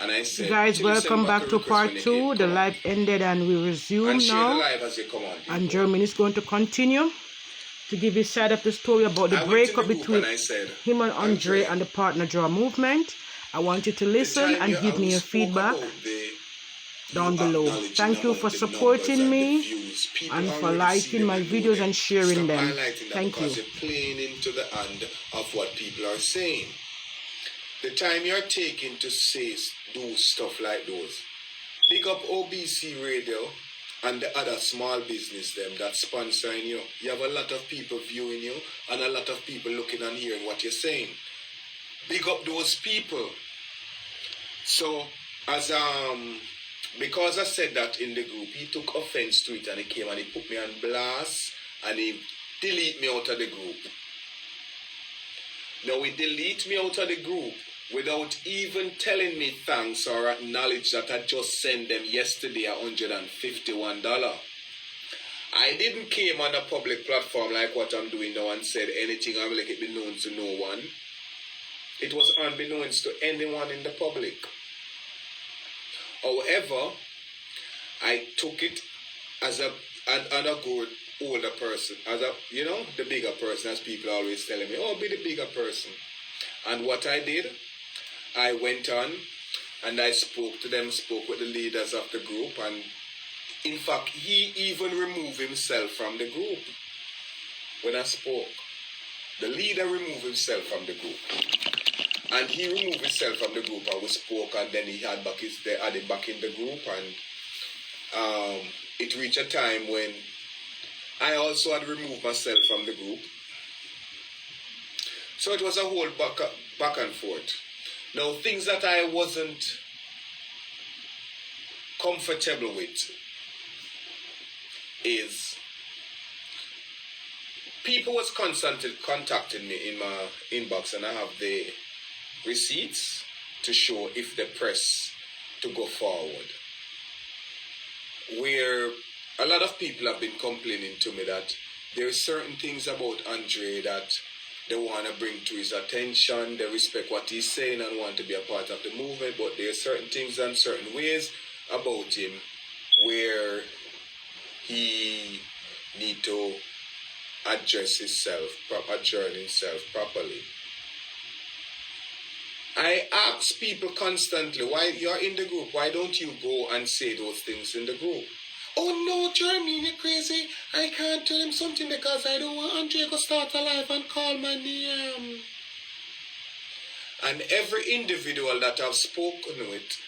And I said, guys, welcome back to part 2. The live ended and we resume now. And Jermaine is going to continue to give his side of the story about the breakup between him and Andre and the partner draw movement. I want you to listen and give me your feedback down below. Thank you for supporting me and for liking my videos and sharing them. Thank you. Playing into the hand of what people are saying. The time you're taking to say, do stuff like those. Big up OBC Radio and the other small business them that's sponsoring you. You have a lot of people viewing you and a lot of people looking and hearing what you're saying. Big up those people. So, because I said that in the group, he took offense to it and he came and he put me on blast and he deleted me out of the group. Now he delete me out of the group without even telling me thanks or acknowledge that I just sent them yesterday $151. I didn't came on a public platform like what I'm doing now and said anything I'm like it be known to no one. It was unbeknownst to anyone in the public. However, I took it as a good older person, as a, you know, the bigger person, as people always telling me, oh, be the bigger person. And what I did, I went on and I spoke to them, spoke with the leaders of the group, and in fact, he even removed himself from the group when I spoke. The leader removed himself from the group. And he removed himself from the group and we spoke, and then he had added back in the group, and it reached a time when I also had removed myself from the group. So it was a whole back and forth. Now, things that I wasn't comfortable with is people was constantly contacting me in my inbox, and I have the receipts to show if they press to go forward. Where a lot of people have been complaining to me that there are certain things about Andre that they want to bring to his attention. They respect what he's saying and want to be a part of the movement, but there are certain things and certain ways about him where he need to address himself, adjourn himself properly. I ask people constantly, why you're in the group, why don't you go and say those things in the group? Oh no, Jermaine, you're crazy. I can't tell him something because I don't want Andre to start a live and call my name. And every individual that I've spoken with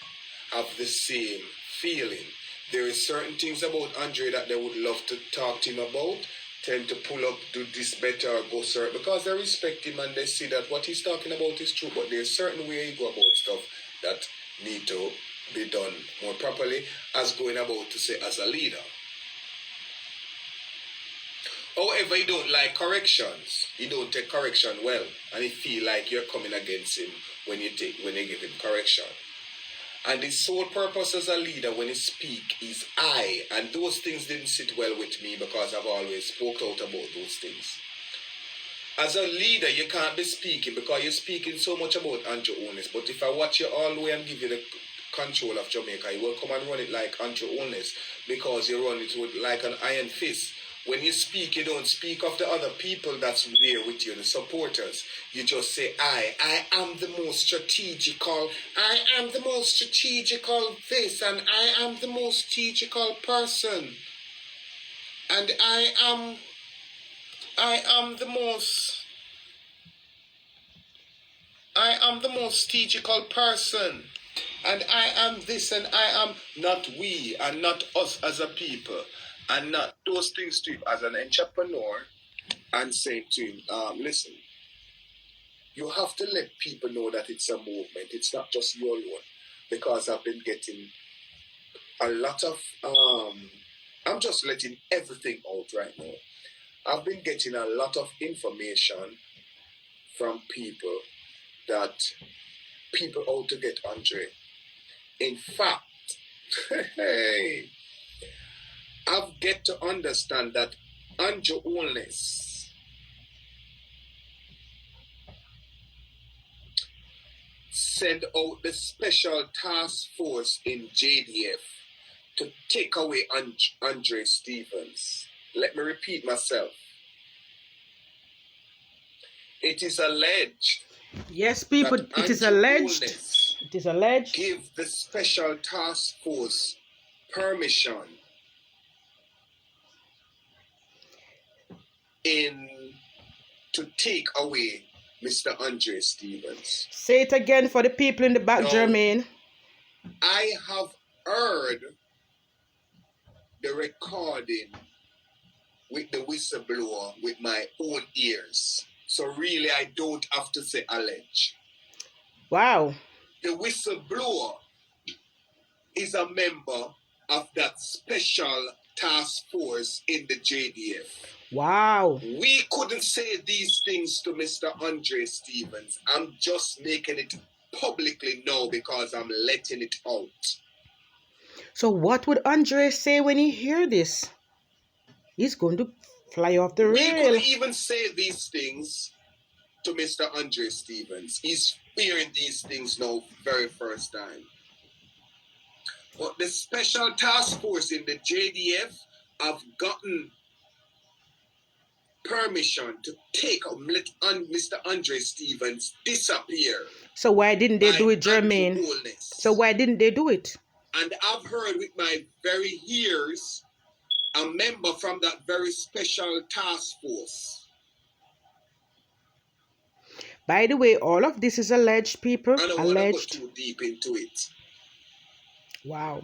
have the same feeling. There are certain things about Andre that they would love to talk to him about, tend to pull up, do this better, or go certain, because they respect him and they see that what he's talking about is true, but there's certain way he go about stuff that need to be done more properly as going about to say as a leader. However, he don't like corrections. He don't take correction well, and he feel like you're coming against him when you give him correction. And his sole purpose as a leader when he speak is I, and those things didn't sit well with me because I've always spoke out about those things. As a leader, you can't be speaking because you're speaking so much about Also Holness. But if I watch you all the way and give you the control of Jamaica, you will come and run it like Also Holness because you run it with like an iron fist. When you speak, you don't speak of the other people that's there with you, the supporters. You just say, I am the most strategical, I am the most strategical this, and I am the most strategical person. And I am the most strategical person. And I am this, and I am not we, and not us as a people. And not those things to him as an entrepreneur, and say to him, listen, you have to let people know that it's a movement. It's not just your own. Because I've been getting a lot of, I'm just letting everything out right now. I've been getting a lot of information from people that people out to get Andre. In fact, hey, I've get to understand that Also Holness send out the special task force in JDF to take away Andre Stevens. Let me repeat myself. It is alleged. Yes, people, it is alleged. It is alleged. Give the special task force permission to take away Mr. Andre Stevens. Say it again for the people in the back, Jermaine. I have heard the recording with the whistleblower with my own ears. So really, I don't have to say allege. Wow. The whistleblower is a member of that special task force in the JDF. Wow. We couldn't say these things to Mr. Andre Stevens. I'm just making it publicly now because I'm letting it out. So what would Andre say when he hear this? He's going to fly off the rail. We couldn't even say these things to Mr. Andre Stevens. He's hearing these things now very first time. But the special task force in the JDF have gotten permission to let Mr. Andre Stevens disappear. So why didn't they do it, Jermaine? So why didn't they do it? And I've heard with my very ears a member from that very special task force. By the way, all of this is alleged, people. I don't want to go too deep into it. Wow.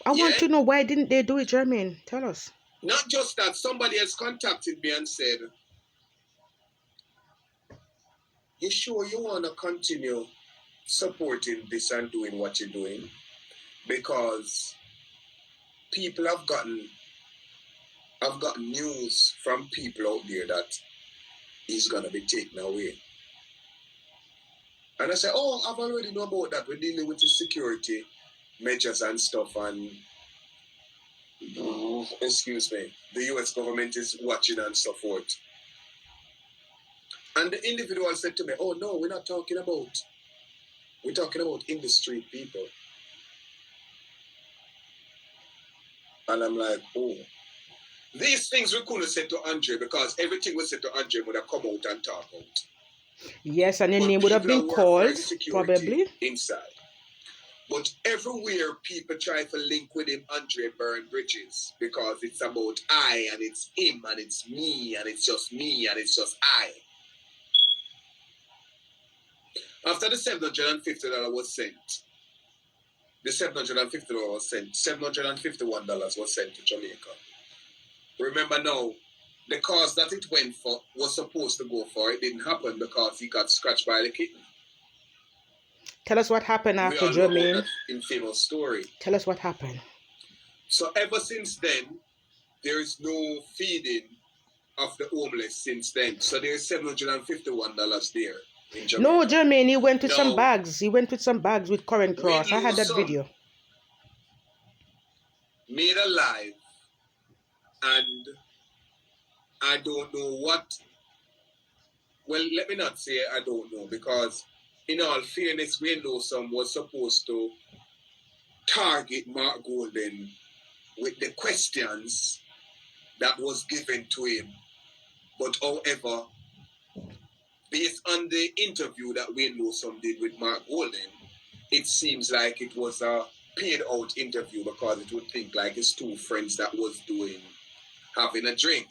I want to know, why didn't they do it, Jermaine? Tell us. Not just that, somebody has contacted me and said, you sure you want to continue supporting this and doing what you're doing? Because people have gotten news from people out there that he's going to be taken away. And I said, oh, I've already know about that. We're dealing with the security measures and stuff, and excuse me, the US government is watching and so forth. And the individual said to me, oh no, we're talking about in the street people. And I'm like, oh. These things we couldn't say to Andre because everything we said to Andre would have come out and talk out. Yes, and the name would have been called, probably. Inside. But everywhere people try to link with him, Andre burn bridges because it's about I and it's him and it's me and it's just me and it's just I. After the $750 was sent, the $750 was sent, $751 was sent to Jamaica. Remember now, the cause that it went for was supposed to go for. It didn't happen because he got scratched by the kitten. Tell us what happened after, Jermaine. Infamous story. Tell us what happened. So ever since then, there is no feeding of the homeless since then. So there's $751 there in Jamaica. No, Jermaine, he went with some bags. He went with some bags with Current Cross. I had that video. Made alive. And I don't know what. Well, let me not say I don't know, because in all fairness, Wayne Lawson was supposed to target Mark Golden with the questions that was given to him. But however, based on the interview that Wayne Lawson did with Mark Golden, it seems like it was a paid out interview, because it would think like his two friends that was having a drink.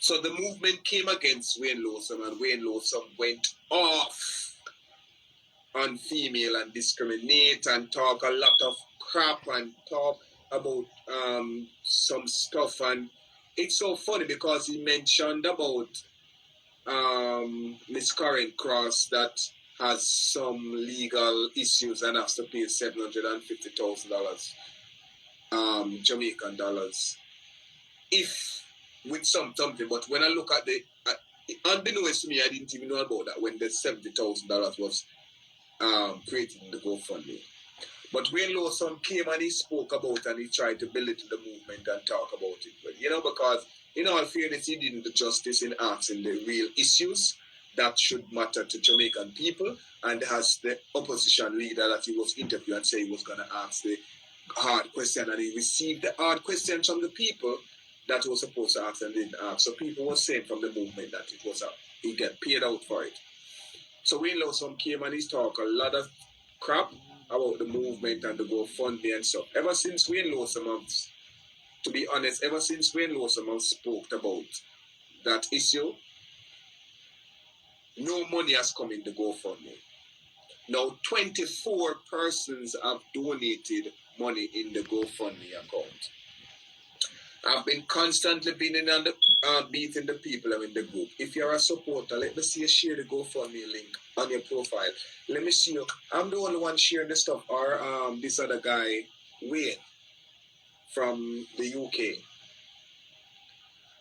So the movement came against Wayne Lawson, and Wayne Lawson went off on female and discriminate and talk a lot of crap and talk about some stuff. And it's so funny because he mentioned about Miss Current Cross that has some legal issues and has to pay $750,000 Jamaican dollars. If with something, but when I look at unbeknownst to me, I didn't even know about that when the $70,000 was created in the GoFundMe. But Wayne Lawson came and he spoke about and he tried to belittle the movement and talk about it. But because in all fairness, he didn't do justice in asking the real issues. that should matter to Jamaican people, and has the opposition leader that he was interviewing and say he was going to ask the hard question, and he received the hard questions from the people that he was supposed to ask and didn't ask. So people were saying from the movement that it was he get paid out for it. So Wayne Lawson came and he's talked a lot of crap about the movement and the GoFundMe and stuff. Ever since Wayne Lawson, to be honest, ever since Wayne Lawson spoke about that issue, no money has come in the GoFundMe. Now 24 persons have donated money in the GoFundMe account. I've been constantly beating the people in the group. If you're a supporter, let me see you share the GoFundMe link on your profile. Let me see you. I'm the only one sharing the stuff, or this other guy, Wayne, from the UK.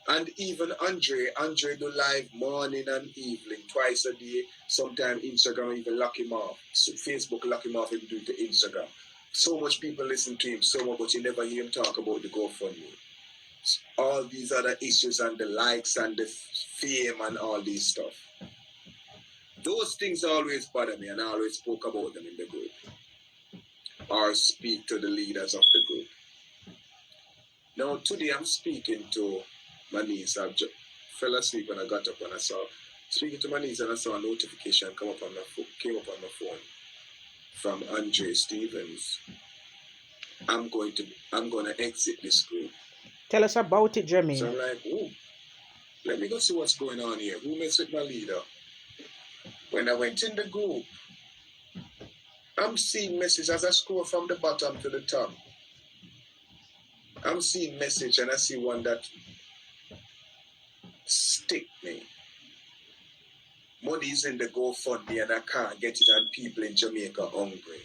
And even Andre do live morning and evening, twice a day. Sometimes Instagram even lock him off. Facebook lock him off and do it to Instagram. So much people listen to him, so much, but you never hear him talk about the GoFundMe. All these other issues and the likes and the fame and all these stuff. Those things always bother me, and I always spoke about them in the group. Or speak to the leaders of the group. Now today I'm speaking to my niece. I fell asleep when I got up and I saw speaking to my niece, and I saw a notification came up on my phone from Andre Stevens. I'm gonna exit this group. Tell us about it, Jermaine. So I'm like, oh, let me go see what's going on here. Who messed with my leader? When I went in the group, I'm seeing messages as I scroll from the bottom to the top. I'm seeing message, and I see one that stick me. Money is in the GoFundMe and I can't get it, and people in Jamaica hungry.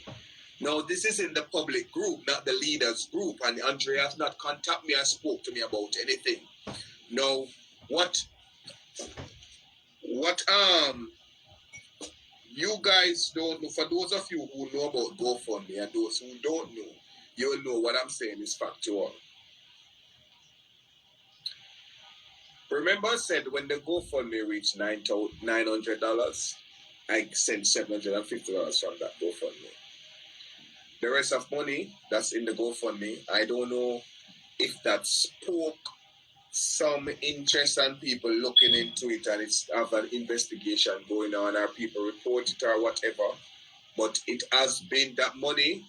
Now, this is in the public group, not the leaders group, and Andre has not contacted me or spoke to me about anything. Now, what you guys don't know, for those of you who know about GoFundMe and those who don't know, you'll know what I'm saying is factual. Remember I said when the GoFundMe reached $900, I sent $750 from that GoFundMe. The rest of money that's in the GoFundMe, I don't know if that spoke some interest and people looking into it, and it's have an investigation going on, or people report it or whatever. But it has been that money,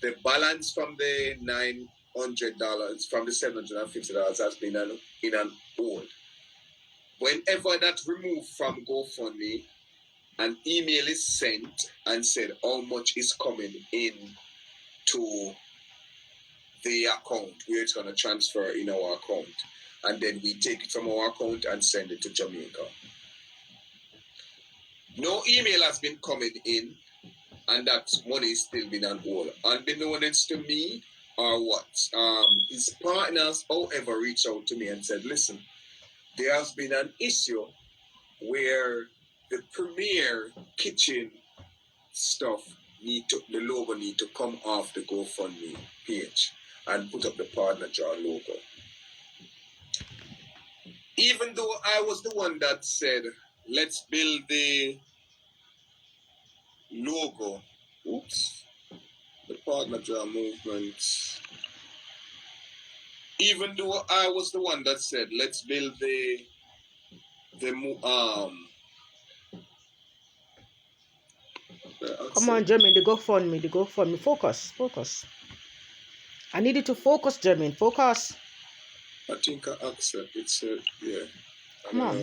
the balance from the $900, from the $750 has been in an hold. Whenever that removed from GoFundMe, an email is sent and said how much is coming in to the account where it's going to transfer in our account. And then we take it from our account and send it to Jamaica. No email has been coming in, and that money is still been on hold. Unbeknownst to me, or what? His partners, however, reached out to me and said, listen, there has been an issue where the premier kitchen stuff the logo need to come off the GoFundMe page and put up the partner jar logo. Even though I was the one that said, let's build the logo. Oops. The partner jar movement. Even though I was the one that said, let's build the Come on, Jermaine, the GoFundMe. Focus. I need you to focus, Jermaine. Focus. I think I accept it, so yeah. Come on.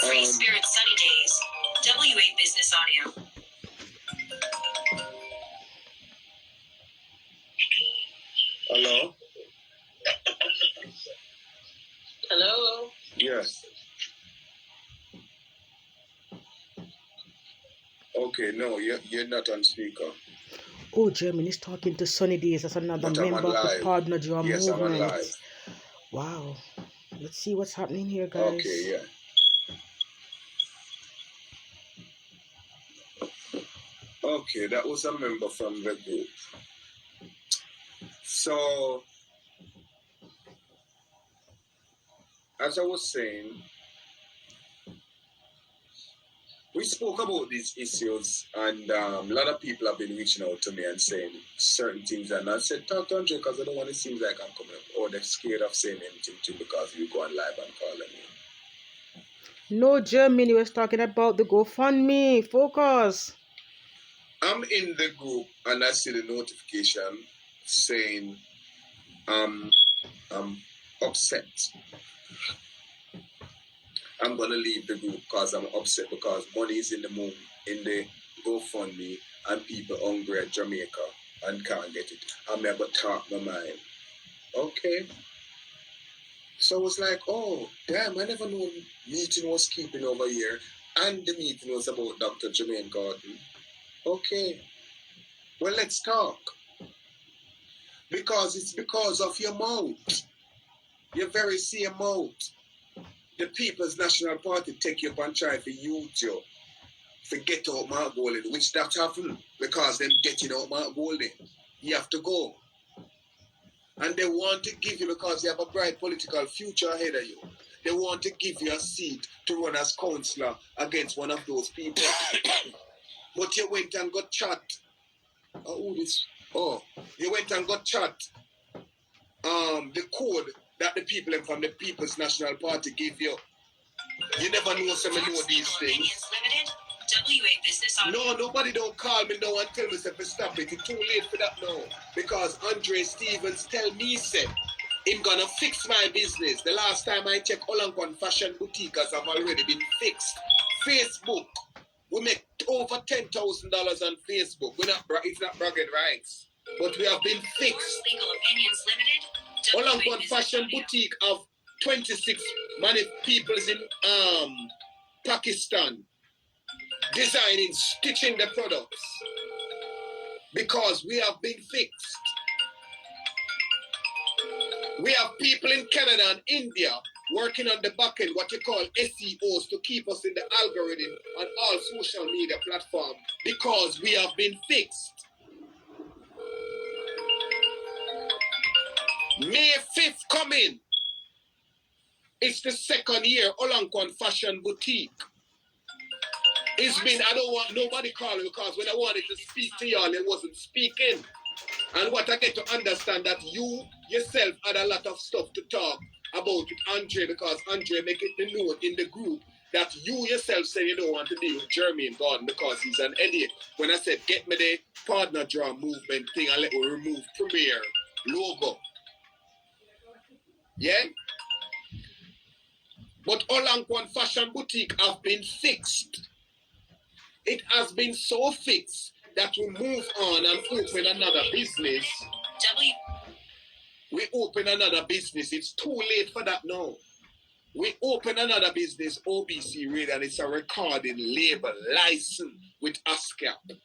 Free Spirit Sunny Days. W8 Business Audio. Hello? Hello? Yes. Okay, no, you're not on speaker. Oh, Jermaine is talking to Sunny Days. That's another But member of the Pawdna movement. Yes, I'm on live. Wow. Let's see what's happening here, guys. Okay, yeah. Okay, that was a member from the group. So, as I was saying, we spoke about these issues, and a lot of people have been reaching out to me and saying certain things, and I said, talk to Andre, because I don't want it to seem like I'm coming up, or they're scared of saying anything to you because you go on live and call me. No, Jermaine, you was talking about the GoFundMe. Focus. I'm in the group, and I see the notification saying I'm upset. I'm going to leave the group because I'm upset because money is in the GoFundMe, and people hungry at Jamaica and can't get it. I'm never talk my mind. Okay. So I was like, oh, damn, I never knew meeting was keeping over here, and the meeting was about Dr. Jermaine Gordon. Okay. Well, let's talk. Because it's because of your mouth. Your very same mouth. The People's National Party take you up and try to use you. Forget out Mark Golden, which that happened because them getting out Mark Golden. You have to go. And they want to give you, because you have a bright political future ahead of you, they want to give you a seat to run as councillor against one of those people. But you went and got chat. You went and got chat. The code that the people from the People's National Party give you. You never know some know these things. No, nobody don't call me now and tell me to stop it. It's too late for that now. Because Andre Stevens tell me, said, him gonna fix my business. The last time I checked, Olankwan Fashion Boutique has already been fixed. Facebook, we make over $10,000 on Facebook. It's not bragging rights. But we have been fixed. Olankwan Fashion Boutique of 26 people in Pakistan designing, stitching the products because we have been fixed. We have people in Canada and India working on the back end, what you call SEOs, to keep us in the algorithm on all social media platforms because we have been fixed. May 5th coming. It's the second year, Olankwan Fashion Boutique. It's been, I don't want nobody calling because when I wanted to speak to y'all, it wasn't speaking. And what I get to understand that you yourself had a lot of stuff to talk about with Andre, because Andre make it known in the group that you yourself say you don't want to deal with Jermaine Gordon because he's an idiot. When I said, get me the partner draw movement thing and let me remove Premier logo. Yeah? But Olankwan Fashion Boutique have been fixed. It has been so fixed that we move on and open another business. We open another business. It's too late for that now. We open another business, OBC Radio, and it's a recording label license with ASCAP.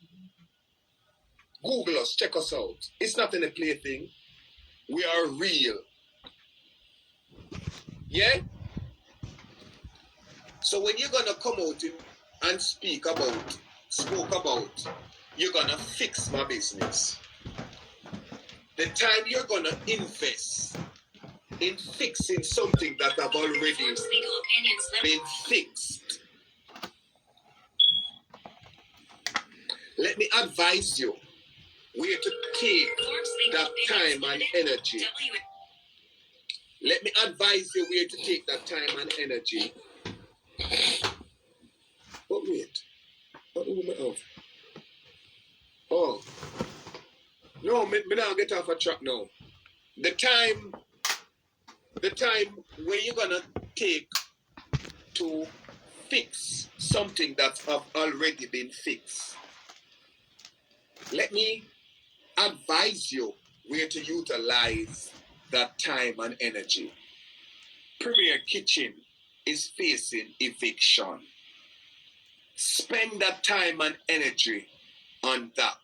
Google us, check us out. It's not any plaything. We are real. Yeah? So when you're gonna come out and spoke about, you're gonna fix my business. The time you're gonna invest in fixing something that I've already been fixed. Let me advise you where to take that time and energy. Let me advise you where to take that time and energy. But wait. What do we off? Oh. No, me now get off a track now. The time where you're gonna take to fix something that have already been fixed. Let me advise you where to utilize that time and energy. Premier Kitchen is facing eviction. Spend that time and energy on that.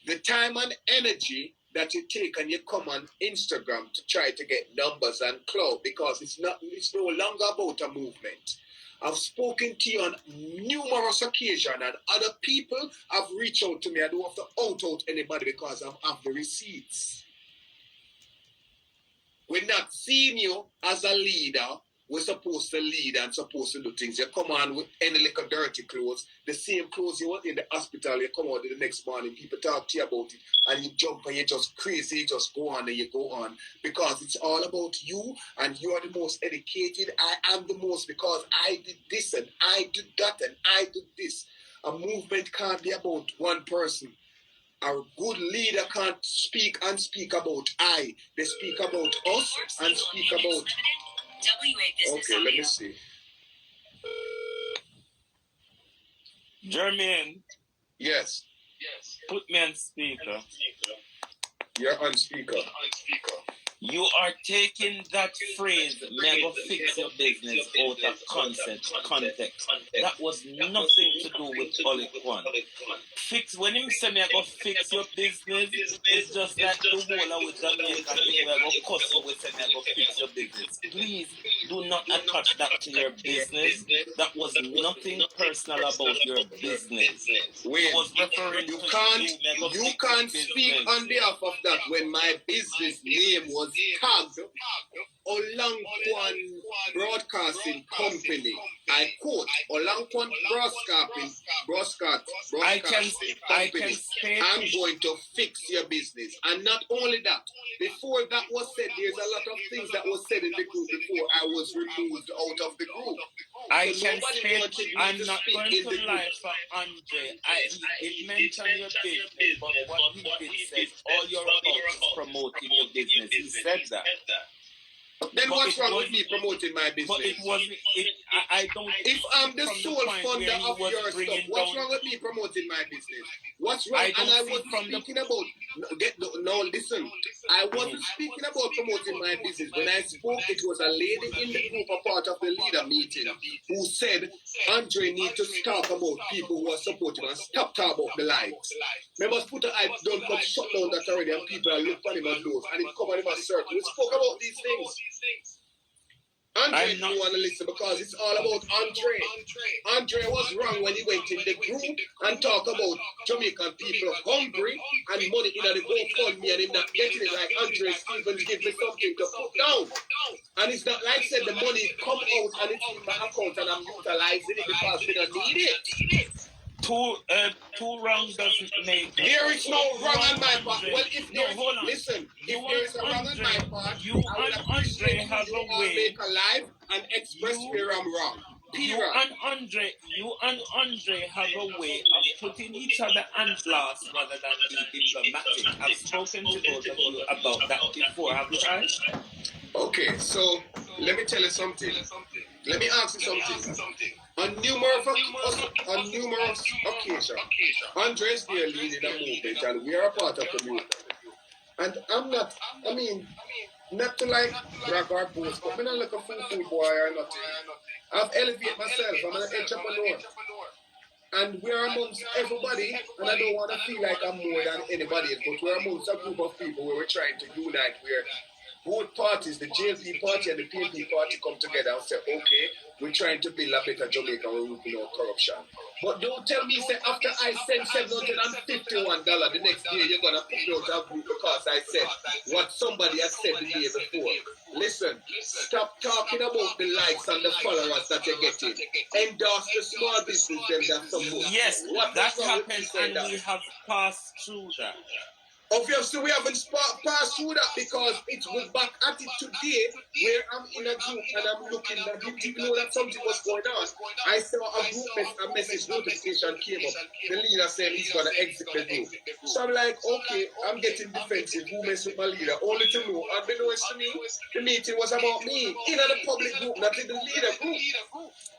The time and energy that you take and you come on Instagram to try to get numbers and clout, because it's no longer about a movement. I've spoken to you on numerous occasions, and other people have reached out to me. I don't have to out anybody because I have the receipts. We're not seeing you as a leader. we're supposed to lead and supposed to do things. You come on with any little dirty clothes, the same clothes you want in the hospital, you come out the next morning, people talk to you about it, and you jump and you're just crazy, you just go on and you go on, because it's all about you, and you are the most educated. I am the most because I did this and I did that and I did this. A movement can't be about one person. A good leader can't speak about I. They speak about us and speak about... Okay, let me see. Jermaine. Yes. Put me on speaker. You're on speaker. You are taking that phrase, "may go fix your business," out of context. That was nothing to do with Oliquan. Fix, when him say "may go fix your business," it's just like the whole of Jamaica, if we go cuss, we say "may go fix your business." Please do not attach that to your business. That was nothing personal about your business. Wait, was referring you to can't speak on behalf of that when my business name was tagged Olangquan Broadcasting Company. I quote, Olangquan Broadcasting Company. I'm going to fix your business. And not only that, before that was said, there's a lot of things that was said in the group before I was removed out of the group. I can speak. I'm not going to lie for Andre. It mentioned your business, but what he did says all you're about is promoting your business. He said that. Then what's wrong with me promoting my business? But it wasn't. I don't. If I'm the sole funder of your stuff, what's wrong with me promoting my business? What's wrong? And I wasn't speaking about. No, listen. I wasn't speaking about promoting my business. When I spoke, it was a lady in the group, a part of the leader meeting, who said Andre needs to talk about people who are supporting and stop talking about the likes. Remember, I don't come shut down that already, and people are looking at him as those, and it come on him as circle. We spoke about these things. Andre don't want to listen because it's all about Andre. Andre was wrong when he went in the group and talked about Jamaican people hungry and money in the GoFundMe and him not getting it, like Andre even give me something to put down. And it's not like I said the money come out and it's in my account and I'm utilizing it because we don't need it. Two wrongs doesn't make. There is no wrong on my part. Well, if there listen, if there is a wrong on my part, you and Andre have a way. Make a live and express where I'm wrong. You and Andre have a way of putting each other on blast rather than being diplomatic. I've spoken to both of you about that before, haven't I? Okay, so let me tell you something. Let me ask you something. On numerous occasions, Andre is there leading a movement, and we are a part of the movement. And I'm not, not to like brag or boast, but I'm not like a fool boy or nothing. I've elevated myself, I'm an entrepreneur. And we're amongst everybody, and I don't want to feel like I'm more than anybody else, but we're amongst a group of people where we're trying to unite, where both parties, the JLP party and the PNP party, come together and say, okay, we're trying to build a better Jamaica where we can out corruption. But don't tell me, say, after I send $751, the next day you're going to put me out of group because I said what somebody has said the day before. Listen, stop talking about the likes and the followers that you're getting. Endorse the small business them that support. Yes, that happens and we have passed through that. Obviously, we haven't passed through that because it's back at it today where I'm in a group and I'm looking at it. You know that something was going on. I saw a message notification came up. The leader said he's going to exit the group. So I'm like, okay, I'm getting defensive. Who messed with my leader? Only to know, unbeknownst to me, the meeting was about me. In the public group, not in the leader group.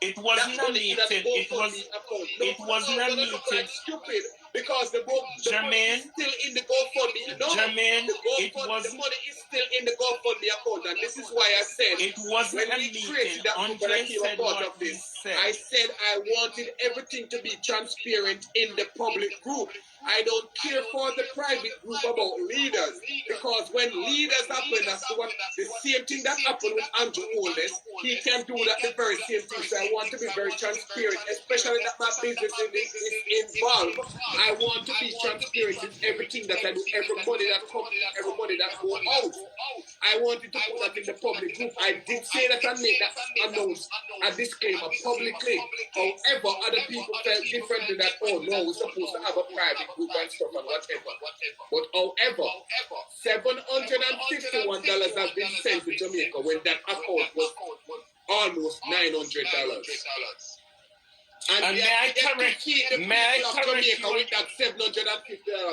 It wasn't a meeting. It wasn't a meeting. Stupid. Because the money is still in the GoFundMe. Jermaine, the money is still in the GoFundMe account, and this is why I said it wasn't when we created that group and I came a part of this, I said I wanted everything to be transparent in the public group. I don't care for the private group about leaders, because when leaders happen, that's what the same thing that happened with Also Holness. He can do that the very same thing. So I want to be very transparent, especially that my business is involved. I I want to be transparent in everything that I do, every money that comes, every money that goes out. I wanted to put that in the public group. I did say that I made that announce a disclaimer publicly. However, other people felt differently that, oh no, we're supposed to have a private group and stuff and whatever. But however, $751 has been sent to Jamaica when that account was almost $900. And may I correct Jamaica with that $750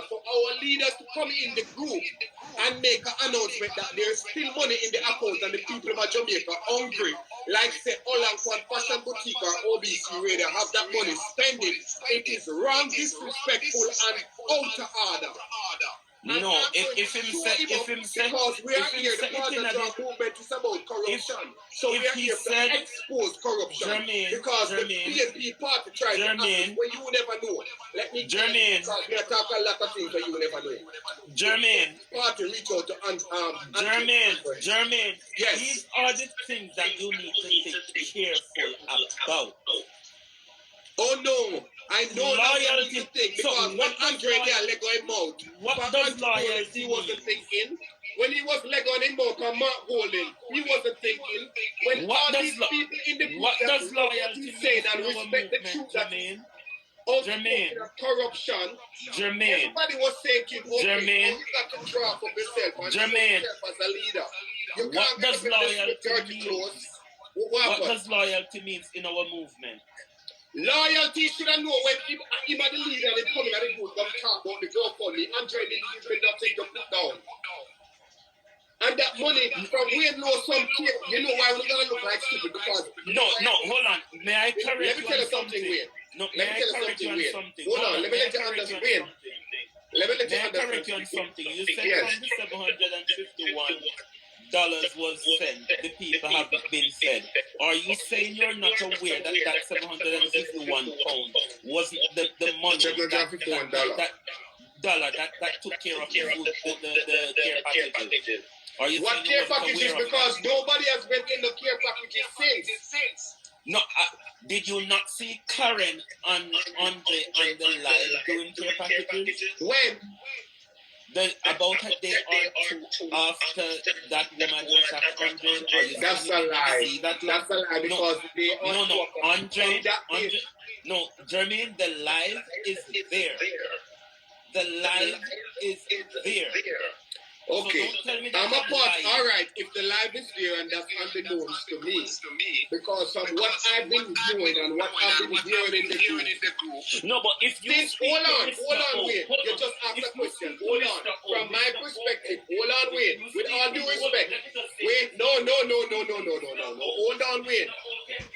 for our leaders to come in the group and make an announcement that there's still money in the account and the people of Jamaica hungry, like say Olan Fashion Boutique or OBC Radio have that money spending. It is wrong, disrespectful, and out of order. No, if him say because we are here, the part of our movement is about corruption. So we are here to expose corruption. Because the PNP party tried to ask when you never know. Let me tell you, because we are talking a lot of things that you never know. Jermaine. Party reach out to Jermaine. Yes. These are the things that you need to be careful about. Oh no, I know loyalty. Because so when Andre there let go him out, what does loyalty he wasn't thinking. When he was let go him out and Mark Golden, he wasn't thinking. When what all does these people in the what does loyalty say and respect the truth that Jermaine, corruption. Jermaine, everybody was saying, okay, Jermaine, you got to draw for yourself and Jermaine, yourself as a leader. You what does loyalty mean? What does loyalty means in our movement? Loyalty should have known when him and the leader they come in and they go talk about the GoFundMe. Andre didn't give me nothing to put down. And that money from where know some kid, you know why we're gonna look like stupid? Because no, hold on. May I correct you on something? No, may I correct you on something? Hold on, let me let you understand. Let me let you understand. Correct you on something. You said from the $751 was sent, the people have been fed. Are you saying you're not aware that that £751 wasn't the money that took care of the care packages? Are you what care packages? Because nobody has been in the care packages since. No, did you not see Karen on the live doing care packages? When? About a day or two after that woman attacked Andre. That's a lie. That's a lie because Andre. No, Jermaine, the live is there. The live is there. Okay, so I'm a part. All right, if the live is there and that's unbeknownst to me, because of what I've been doing and what I've been hearing in the group. No, but if you hold on, wait. You just asked a question. Hold on. From my perspective, hold on, wait. With all due respect, wait. No. Hold on, wait.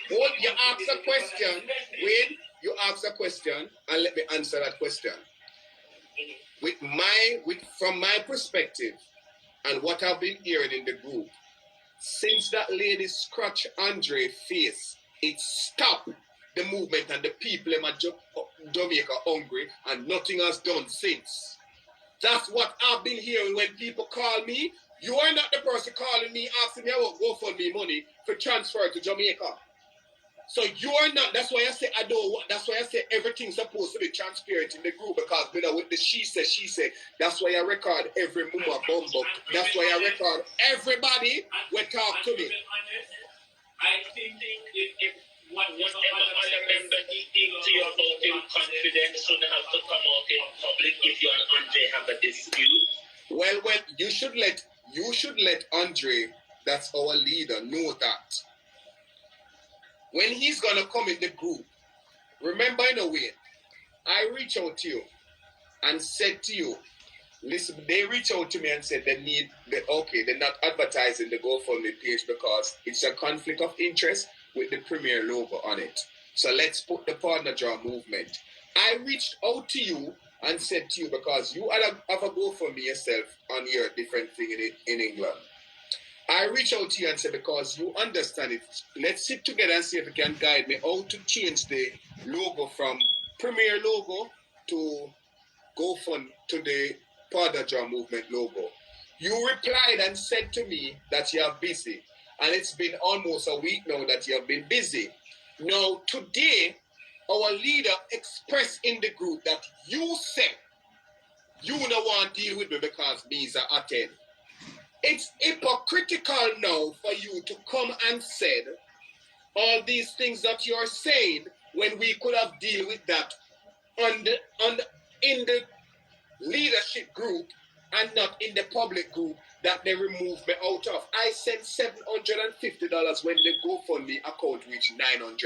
You ask a question. Wait. You ask a question, and let me answer that question. From my perspective and what I've been hearing in the group, since that lady scratched Andre's face, it stopped the movement and the people in Jamaica hungry, and nothing has done since. That's what I've been hearing when people call me. You are not the person calling me asking me about GoFundMe money for transfer to Jamaica. So you are not. That's why I say I don't. That's why I say everything's supposed to be transparent in the group, because with the she said. That's why I record every mumma bumbo. That's why I record everybody when talk to me. I think if whatever other member he thinks you about him confidence shouldn't have to come out in public if you and Andre have a dispute. Well, you should let Andre, that's our leader, know that. When he's gonna come in the group, remember in a way, I reach out to you and said to you, listen, they reach out to me and said they're not advertising the GoFundMe page because it's a conflict of interest with the Premier logo on it. So let's put the partner draw movement. I reached out to you and said to you, because you have a GoFundMe yourself on your different thing in England. I reach out to you and say, because you understand it, let's sit together and see if you can guide me how to change the logo from Premier logo to GoFund to the Powder Draw Movement logo. You replied and said to me that you are busy, and it's been almost a week now that you have been busy. Now, today, our leader expressed in the group that you said you don't want to deal with me because me's a attend. It's hypocritical now for you to come and said all these things that you're saying when we could have dealt with that in the leadership group and not in the public group that they removed me out of. I sent $750 when the GoFundMe account reached $900.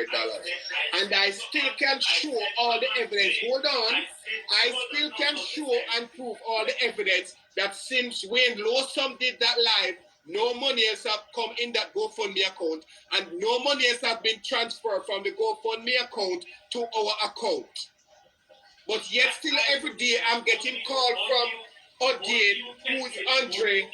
And I still can show all the evidence. Hold on. I still can show and prove all the evidence that since Wayne Lawson did that live, no money else have come in that GoFundMe account, and no money else have been transferred from the GoFundMe account to our account. But yet still every day I'm getting called from Odin, who's Andre.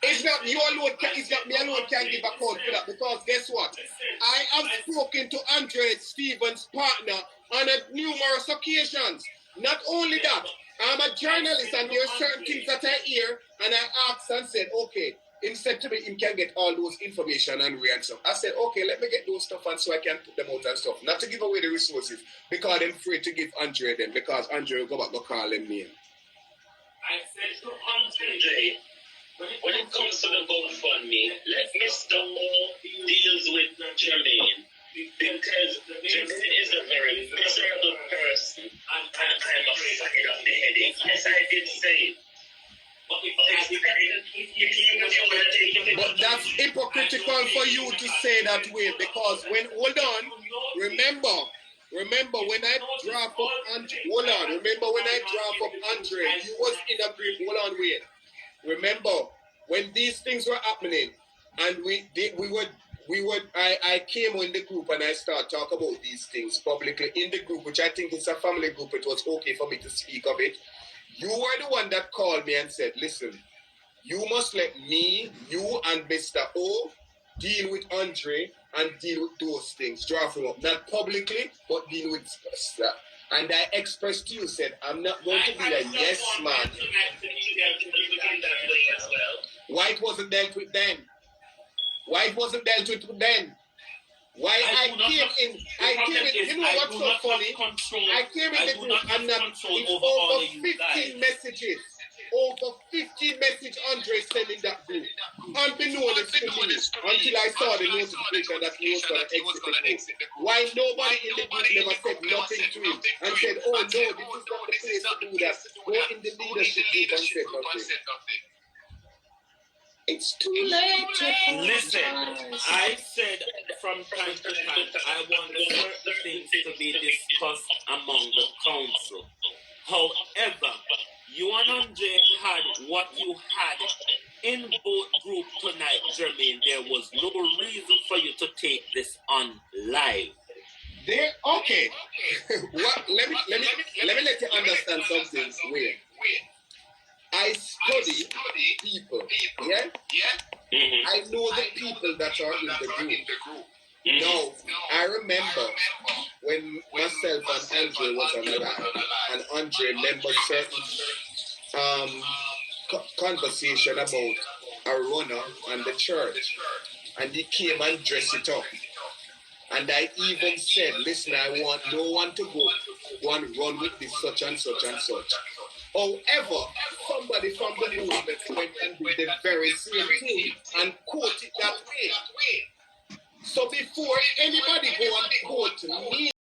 It's not you alone, it's not me alone can give a call for that, because guess what? I have spoken to Andre, Stephen's partner, on numerous occasions. Not only that, I'm a journalist and there are certain things that I hear and I asked and said, okay, instead to me, he can get all those information and react stuff. I said, okay, let me get those stuff and so I can put them out and stuff. Not to give away the resources because I'm afraid to give Andre them because Andre will go back and call them name. I said to Andre, when it comes to the GoFundMe, let Mr. O deals with Jermaine. Because Jermaine is a very miserable person and I'm afraid of the headache. Yes, I did say it. But that's hypocritical for you to say that way, because when, hold on, remember when I draft up Andre, hold on, remember when I draft up Andre, you was in a brief, hold on, wait. Remember when these things were happening and I came in the group and I started talking about these things publicly in the group, which I think is a family group, it was okay for me to speak of it. You were the one that called me and said, listen, you must let me, you and Mr. O deal with Andre and deal with those things. Draft him up. Not publicly, but deal with stuff. And I expressed to you, said, I'm not going to be a yes man. White wasn't dealt with then. White wasn't dealt with then. Why I came in, you know what's so funny? I came in the group and it's over 15 messages. Over 15 messages Andre sent in that group. Unbeknownst to me, until I saw the notification that he was going to exit the group. Why nobody in the group never said nothing to him and said, oh no, this is not the place to do that. Go in the leadership group and said nothing. It's too late to listen. I said from time to time I want certain things to be discussed among the council. However, you and Andre had what you had in both groups tonight, Jermaine. There was no reason for you to take this on live. There, okay. What? Let me let you understand something. Wait. I study people, yeah? Mm-hmm. I know the people that are in the group. Mm-hmm. Now, I remember when myself and Andre was on the line, and Andre remembered certain conversation about a runner and the church, and he came and dressed it up. And I even said, listen, I want no one to go and run with this such and such and such. However, somebody from the movement went and did the very same thing and quote it that way. So before anybody go and quote me,